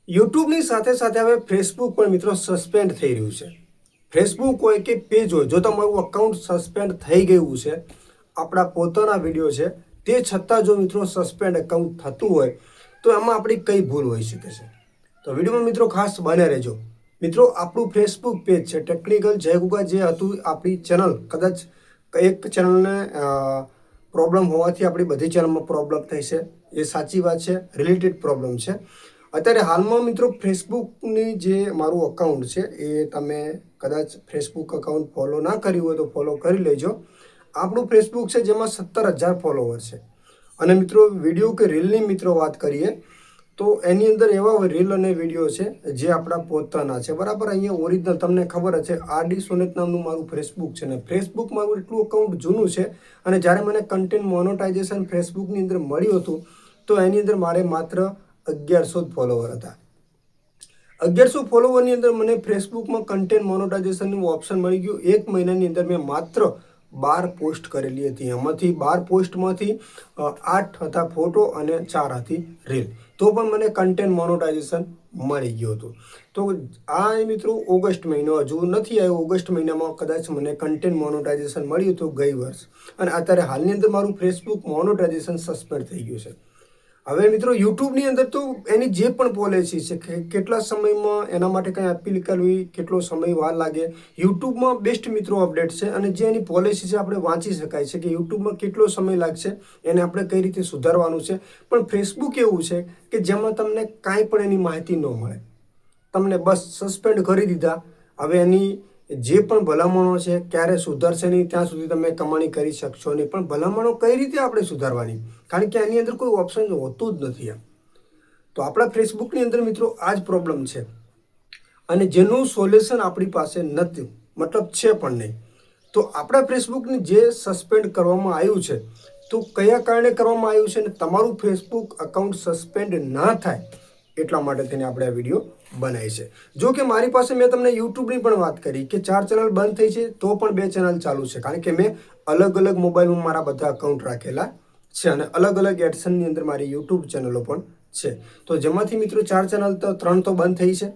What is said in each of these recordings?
યુટ્યુબની સાથે સાથે હવે ફેસબુક પણ મિત્રો સસ્પેન્ડ થઈ રહ્યું છે. ફેસબુક હોય કે પેજ હોય, જો તમારું અકાઉન્ટ સસ્પેન્ડ થઈ ગયું છે, આપણા પોતાના વિડીયો છે, તે છતાં જો મિત્રો સસ્પેન્ડ અકાઉન્ટ થતું હોય તો એમાં આપણી કઈ ભૂલ હોઈ શકે છે. તો વિડીયોમાં મિત્રો ખાસ બને રહેજો. મિત્રો આપણું ફેસબુક પેજ છે ટેકનિકલ જય ગુગા, જે હતું આપણી ચેનલ, કદાચ એક ચેનલને પ્રોબ્લેમ હોવાથી આપણી બધી ચેનલમાં પ્રોબ્લેમ થઈ છે, એ સાચી વાત છે, રિલેટેડ પ્રોબ્લેમ છે. અત્યારે હાલમાં મિત્રો ફેસબુકની જે મારું અકાઉન્ટ છે એ તમે કદાચ ફેસબુક અકાઉન્ટ ફોલો ના કર્યું હોય તો ફોલો કરી લેજો. આપણું ફેસબુક છે જેમાં 17,000 ફોલોવર છે. અને મિત્રો વિડીયો કે રીલની મિત્રો વાત કરીએ તો એની અંદર એવા રીલ અને વિડીયો છે જે આપણા પોતાના છે, બરાબર. અહીંયા ઓરિજિનલ તમને ખબર છે, આરડી સોનેટ નામનું મારું ફેસબુક છે ને ફેસબુક મારું એટલું અકાઉન્ટ જૂનું છે. અને જ્યારે મને કન્ટેન્ટ મોનોટાઇઝેશન ફેસબુકની અંદર મળ્યું હતું તો એની અંદર મારે માત્ર 1100 ફોલોવર હતા. 1100 ફોલોવરની અંદર મને ફેસબુકમાં કન્ટેન્ટ મોનોટાઇઝેશનનું ઓપ્શન મળી ગયું. એક મહિનાની અંદર મેં માત્ર 12 પોસ્ટ કરેલી હતી. એમાંથી 12 પોસ્ટમાંથી 8 હતા ફોટો અને 4 હતી રીલ. તો પણ મને કન્ટેન્ટ મોનોટાઇઝેશન મળી ગયું હતું. તો આ મિત્રો ઓગસ્ટ મહિનો હજુ નથી આવ્યો. ઓગસ્ટ મહિનામાં કદાચ મને કન્ટેન્ટ મોનોટાઇઝેશન મળ્યું હતું ગઈ વર્ષ. અને અત્યારે હાલની અંદર મારું ફેસબુક મોનોટાઇઝેશન સસ્પેન્ડ થઈ ગયું છે. હવે મિત્રો યુટ્યુબની અંદર તો એની જે પણ પોલિસી છે કે કેટલા સમયમાં એના માટે કંઈ અપીલ કરવી, કેટલો સમય વાર લાગે, યુટ્યુબમાં બેસ્ટ મિત્રો અપડેટ છે. અને જે એની પોલિસી છે આપણે વાંચી શકાય છે કે યુટ્યુબમાં કેટલો સમય લાગશે, એને આપણે કઈ રીતે સુધારવાનું છે. પણ ફેસબુક એવું છે કે જેમાં તમને કાંઈ પણ એની માહિતી ન મળે, તમને બસ સસ્પેન્ડ કરી દીધા. હવે એની જે પણ ભલામણો છે ક્યારે સુધરશે નહીં ત્યાં સુધી તમે કમાણી કરી શકશો નહીં. પણ ભલામણો કઈ રીતે આપણે સુધારવાની, કારણ કે એની અંદર કોઈ ઓપ્શન હોતું જ નથી. તો આપણા ફેસબુકની અંદર મિત્રો આ જ પ્રોબ્લેમ છે અને જેનું સોલ્યુશન આપણી પાસે નથી, મતલબ છે પણ નહીં. તો આપણા ફેસબુકને જે સસ્પેન્ડ કરવામાં આવ્યું છે તો કયા કારણે કરવામાં આવ્યું છે, અને તમારું ફેસબુક અકાઉન્ટ સસ્પેન્ડ ના થાય એટલા માટે થઈને આપણે આ વિડીયો બનાવી છે. જો કે મારી પાસે મેં તમને યુટ્યુબની પણ વાત કરી કે 4 ચેનલ બંધ થઈ છે તો પણ 2 ચેનલ ચાલુ છે, કારણ કે મેં અલગ અલગ મોબાઈલમાં મારા બધા અકાઉન્ટ રાખેલા છે અને અલગ અલગ એડસનની અંદર મારી યુટ્યુબ ચેનલો પણ છે. તો જેમાંથી મિત્રો 4 ચેનલ તો 3 તો બંધ થઈ છે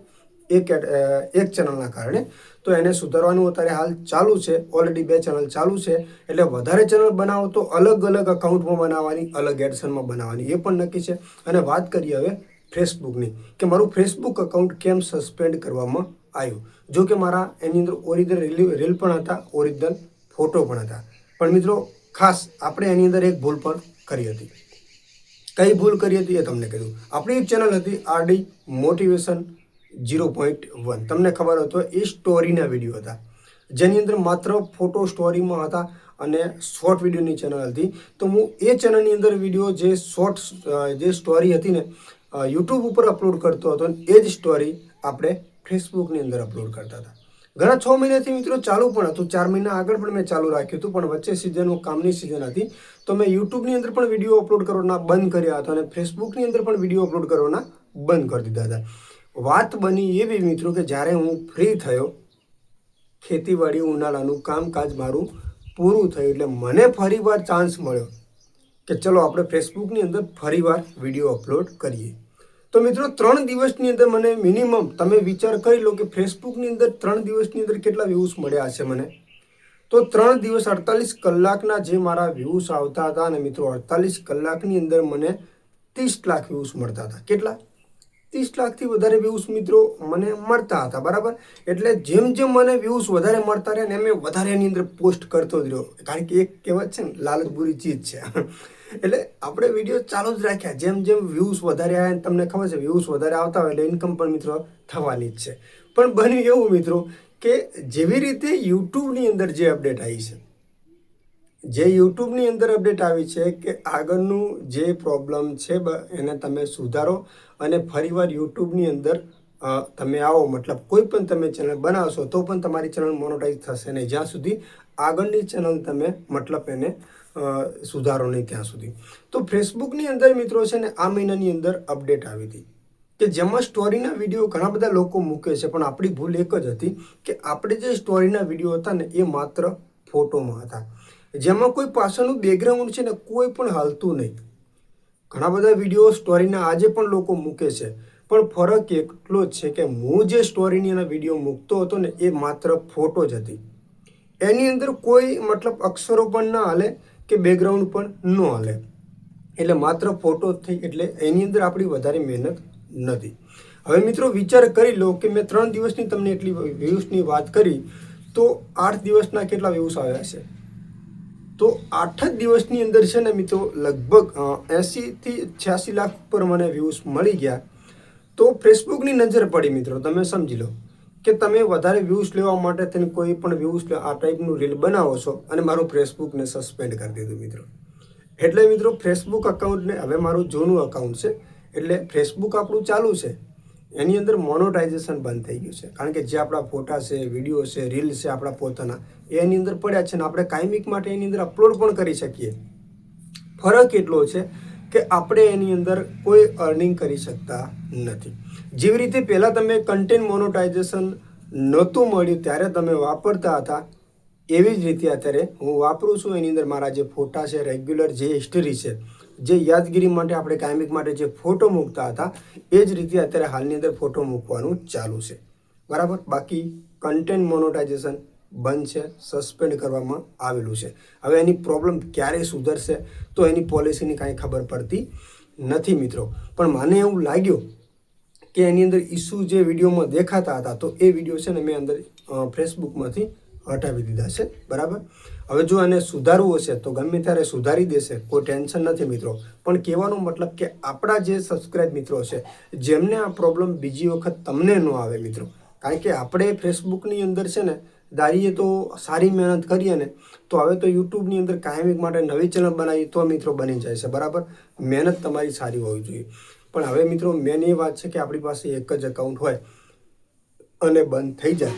એક ચેનલના કારણે. તો એને સુધારવાનું અત્યારે હાલ ચાલુ છે. ઓલરેડી 2 ચેનલ ચાલુ છે. એટલે વધારે ચેનલ બનાવો તો અલગ અલગ અકાઉન્ટમાં બનાવવાની, અલગ એડસનમાં બનાવવાની, એ પણ નક્કી છે. અને વાત કરીએ હવે ફેસબુકની કે મારું ફેસબુક અકાઉન્ટ કેમ સસ્પેન્ડ કરવામાં આવ્યું. જો કે મારા એની અંદર ઓરિજિનલ રીલ પણ હતા, ઓરિજિનલ ફોટો પણ હતા. પણ મિત્રો ખાસ આપણે એની અંદર એક ભૂલ પણ કરી હતી. કઈ ભૂલ કરી હતી એ તમને કહ્યું. આપણી એક ચેનલ હતી આરડી મોટિવેશન 0.1, તમને ખબર હતો, એ સ્ટોરીના વિડીયો હતા જેની અંદર માત્ર ફોટો સ્ટોરીમાં હતા અને શોર્ટ વિડીયોની ચેનલ હતી. તો હું એ ચેનલની અંદર વિડીયો જે શોર્ટ જે સ્ટોરી હતી ને યુટ્યુબ ઉપર અપલોડ કરતો હતો, એ જ સ્ટોરી આપણે ફેસબુકની અંદર અપલોડ કરતા હતા. ઘણા 6 મહિનાથી મિત્રો ચાલુ પણ હતું, 4 મહિના આગળ પણ મેં ચાલુ રાખ્યું હતું. પણ વચ્ચે સિઝન કામની સિઝન હતી તો મેં યુટ્યુબની અંદર પણ વિડીયો અપલોડ કરવાના બંધ કર્યા હતા અને ફેસબુકની અંદર પણ વિડીયો અપલોડ કરવાના બંધ કરી દીધા હતા. વાત બની એવી મિત્રો કે જ્યારે હું ફ્રી થયો, ખેતીવાડી ઉનાળાનું કામકાજ મારું પૂરું થયું, એટલે મને ફરીવાર ચાન્સ મળ્યો કે ચલો આપણે ફેસબુકની અંદર ફરીવાર વિડીયો અપલોડ કરીએ. તો મિત્રો 3 દિવસની અંદર મને મિનિમમ, તમે વિચાર કરી લો કે ફેસબુકની અંદર 3 દિવસની અંદર કેટલા વ્યૂઝ મળ્યા હશે મને. તો 3 દિવસ 48 કલાકના જે મારા વ્યૂઝ આવતા હતા અને મિત્રો 48 કલાકની અંદર મને 30 લાખ વ્યૂઝ મળતા હતા. કેટલા? 30 લાખથી વધારે વ્યૂઝ મિત્રો મને મળતા હતા, બરાબર. એટલે જેમ જેમ મને વ્યૂઝ વધારે મળતા રહ્યા ને એમ વધારે એની અંદર પોસ્ટ કરતો જ રહ્યો, કારણ કે એક કહેવત છે ને, લાલચ બુરી ચીજ છે. એટલે આપણે વિડીયો ચાલુ જ રાખ્યા. જેમ જેમ વ્યૂઝ વધારે આવ્યા, તમને ખબર છે વ્યૂઝ વધારે આવતા હોય એટલે ઇન્કમ પણ મિત્રો થવાની જ છે. પણ બન્યું એવું મિત્રો કે જેવી રીતે યુટ્યુબની અંદર જે અપડેટ આવી છે, જે યુટ્યુબની અંદર અપડેટ આવી છે કે આગળનું જે પ્રોબ્લેમ છે એને તમે સુધારો અને ફરીવાર યુટ્યુબની અંદર તમે આવો, મતલબ કોઈ પણ તમે ચેનલ બનાવશો તો પણ તમારી ચેનલ મોનોટાઈઝ થશે નહીં જ્યાં સુધી આગળની ચેનલ તમે મતલબ એને સુધારો નહીં ત્યાં સુધી. તો ફેસબુકની અંદર મિત્રો છે ને આ મહિનાની અંદર અપડેટ આવી હતી કે જેમાં સ્ટોરીના વિડીયો ઘણા બધા લોકો મૂકે છે, પણ આપણી ભૂલ એક જ હતી કે આપણે જે સ્ટોરીના વિડીયો હતા ને એ માત્ર ફોટોમાં હતા, જેમાં કોઈ પાછળનું બેકગ્રાઉન્ડ છે ને કોઈ પણ હાલતું નહીં. ઘણા બધા વિડીયો સ્ટોરીના આજે પણ લોકો મૂકે છે, પણ ફરક એટલો જ છે કે હું જે સ્ટોરીની એના વિડીયો મૂકતો હતો ને એ માત્ર ફોટો જ હતી. એની અંદર કોઈ મતલબ અક્ષરો પણ ના હાલે કે બેકગ્રાઉન્ડ પણ ન હાલે, એટલે માત્ર ફોટો જ થઈ, એટલે એની અંદર આપણી વધારે મહેનત નથી. હવે મિત્રો વિચાર કરી લો કે મેં 3 દિવસની તમને એટલી વ્યૂઝની વાત કરી, તો 8 દિવસના કેટલા વ્યૂઝ આવ્યા છે? તો 8 જ દિવસની અંદર છે ને મિત્રો લગભગ 80 થી 86 લાખ પર મને વ્યૂઝ મળી ગયા. તો ફેસબુકની નજર પડી મિત્રો, તમે સમજી લો કે તમે વધારે વ્યૂઝ લેવા માટે તેને કોઈ પણ વ્યૂઝ આ ટાઈપનું રીલ બનાવો છો અને મારું ફેસબુકને સસ્પેન્ડ કરી દીધું મિત્રો. એટલે મિત્રો ફેસબુક અકાઉન્ટને હવે મારું જૂનું અકાઉન્ટ છે, એટલે ફેસબુક આપણું ચાલુ છે, એની અંદર મોનોટાઇઝેશન બંધ થઈ ગયું છે. કારણ કે જે આપણા ફોટા છે, વિડીયો છે, રીલ છે આપણા પોતાના, એની અંદર પડ્યા છે ને આપણે કાયમિક માટે એની અંદર અપલોડ પણ કરી શકીએ. ફરક એટલો છે કે આપણે એની અંદર કોઈ અર્નિંગ કરી શકતા નથી. જેવી રીતે પહેલાં તમે કન્ટેન્ટ મોનોટાઇઝેશન નહોતું મળ્યું ત્યારે તમે વાપરતા હતા, એવી જ રીતે અત્યારે હું વાપરું છું. એની અંદર મારા જે ફોટા છે, રેગ્યુલર જે હિસ્ટરી છે, જે યાદગીરી માટે આપણે કાયમિક માટે જે ફોટો મૂકતા હતા, એ જ રીતે અત્યારે હાલની અંદર ફોટો મૂકવાનું ચાલુ છે, બરાબર. બાકી કન્ટેન્ટ મોનોટાઇઝેશન બંધ છે, સસ્પેન્ડ કરવામાં આવેલું છે. હવે એની પ્રોબ્લેમ ક્યારે સુધરશે તો એની પોલિસીની કાંઈ ખબર પડતી નથી મિત્રો. પણ મને એવું લાગ્યું કે એની અંદર ઇસ્યુ જે વિડીયોમાં દેખાતા હતા, તો એ વિડીયો છે ને મેં અંદર ફેસબુકમાંથી હટાવી દીધા છે, બરાબર. હવે જો એને સુધારવું હશે તો ગમે ત્યારે સુધારી દેશે, કોઈ ટેન્શન નથી મિત્રો. પણ કહેવાનો મતલબ કે આપણા જે સબસ્ક્રાઇબ મિત્રો છે, જેમને આ પ્રોબ્લેમ બીજી વખત તમને ન આવે મિત્રો. કારણ કે આપણે ફેસબુકની અંદર છે ને ધારીએ તો સારી મહેનત કરીએ ને, તો હવે તો યુટ્યુબની અંદર કાયમિક માટે નવી ચેનલ બનાવી તો મિત્રો બની જાય છે, બરાબર. મહેનત તમારી સારી હોવી જોઈએ. પણ હવે મિત્રો મેન એ વાત છે કે આપણી પાસે એક જ એકાઉન્ટ હોય અને બંધ થઈ જાય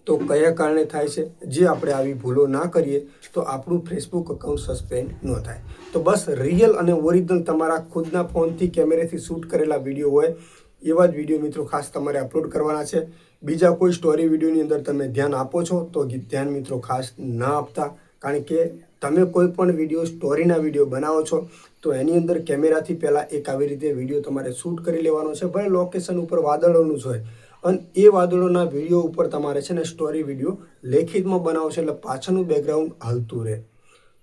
તો કયા કારણે થાય છે, જે આપણે આવી ભૂલો ના કરીએ તો આપણું ફેસબુક અકાઉન્ટ સસ્પેન્ડ ન થાય. તો બસ રિયલ અને ઓરિજિનલ તમારા ખુદના ફોનથી કેમેરાથી શૂટ કરેલા વિડીયો હોય એવા જ વિડીયો મિત્રો ખાસ તમારે અપલોડ કરવાના છે. બીજા કોઈ સ્ટોરી વિડીયોની અંદર તમે ધ્યાન આપો છો તો ધ્યાન મિત્રો ખાસ ના આપતા. કારણ કે તમે કોઈ પણ વિડીયો સ્ટોરીના વિડીયો બનાવો છો તો એની અંદર કેમેરાથી પહેલાં એક આવી રીતે વિડીયો તમારે શૂટ કરી લેવાનો છે. ભલે લોકેશન ઉપર વાદળોનું જ હોય, અને એ વાદળોના વિડીયો ઉપર તમારે છે ને સ્ટોરી વિડીયો લેખિતમાં બનાવો છે, એટલે પાછળનું બેકગ્રાઉન્ડ હલતું રહે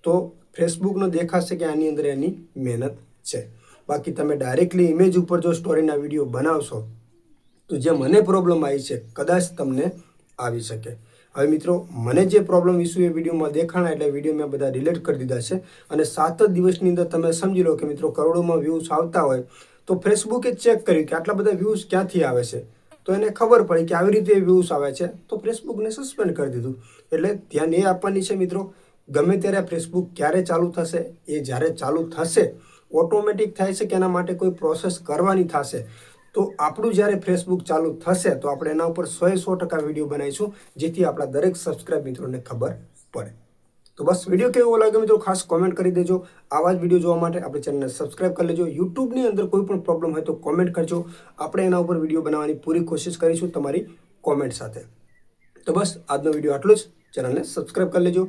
તો ફેસબુકનો દેખાશે કે આની અંદર એની મહેનત છે. બાકી તમે ડાયરેક્ટલી ઇમેજ ઉપર જો સ્ટોરીના વિડીયો બનાવશો તો જે મને પ્રોબ્લેમ આવી છે કદાચ તમને આવી શકે. હવે મિત્રો મને જે પ્રોબ્લેમ ઇસ્યુ એ વિડીયોમાં દેખાણા એટલે વિડીયો મેં બધા ડિલીટ કરી દીધા છે. અને 7 જ દિવસની અંદર તમે સમજી લો કે મિત્રો કરોડોમાં વ્યૂઝ આવતા હોય તો ફેસબુકે ચેક કર્યું કે આટલા બધા વ્યૂઝ ક્યાંથી આવે છે, તો એને ખબર પડી કે આવી રીતે વ્યૂઝ આવે છે, તો ફેસબુકને સસ્પેન્ડ કરી દીધું. એટલે ધ્યાન એ આપવાની છે મિત્રો, ગમે ત્યારે ફેસબુક ક્યારે ચાલુ થશે, એ જ્યારે ચાલુ થશે ઓટોમેટિક થાય છે કે એના માટે કોઈ પ્રોસેસ કરવાની થશે. તો આપણું જ્યારે ફેસબુક ચાલુ થશે તો આપણે એના ઉપર 100% વિડીયો બનાવીશું, જેથી આપણા દરેક સબસ્ક્રાઇબ મિત્રોને ખબર પડે. તો બસ વિડીયો કેવો લાગ્યો મિત્રો ખાસ કોમેન્ટ કરી દેજો. આવા જ વિડીયો જોવા માટે આપણી ચેનલને સબસ્ક્રાઇબ કરી લેજો. યુટ્યુબની અંદર કોઈ પણ પ્રોબ્લેમ હોય તો કોમેન્ટ કરજો, આપણે એના ઉપર વિડીયો બનાવવાની પૂરી કોશિશ કરીશું તમારી કોમેન્ટ સાથે. તો બસ આજનો વિડીયો આટલો જ. ચેનલને સબસ્ક્રાઇબ કરી લેજો.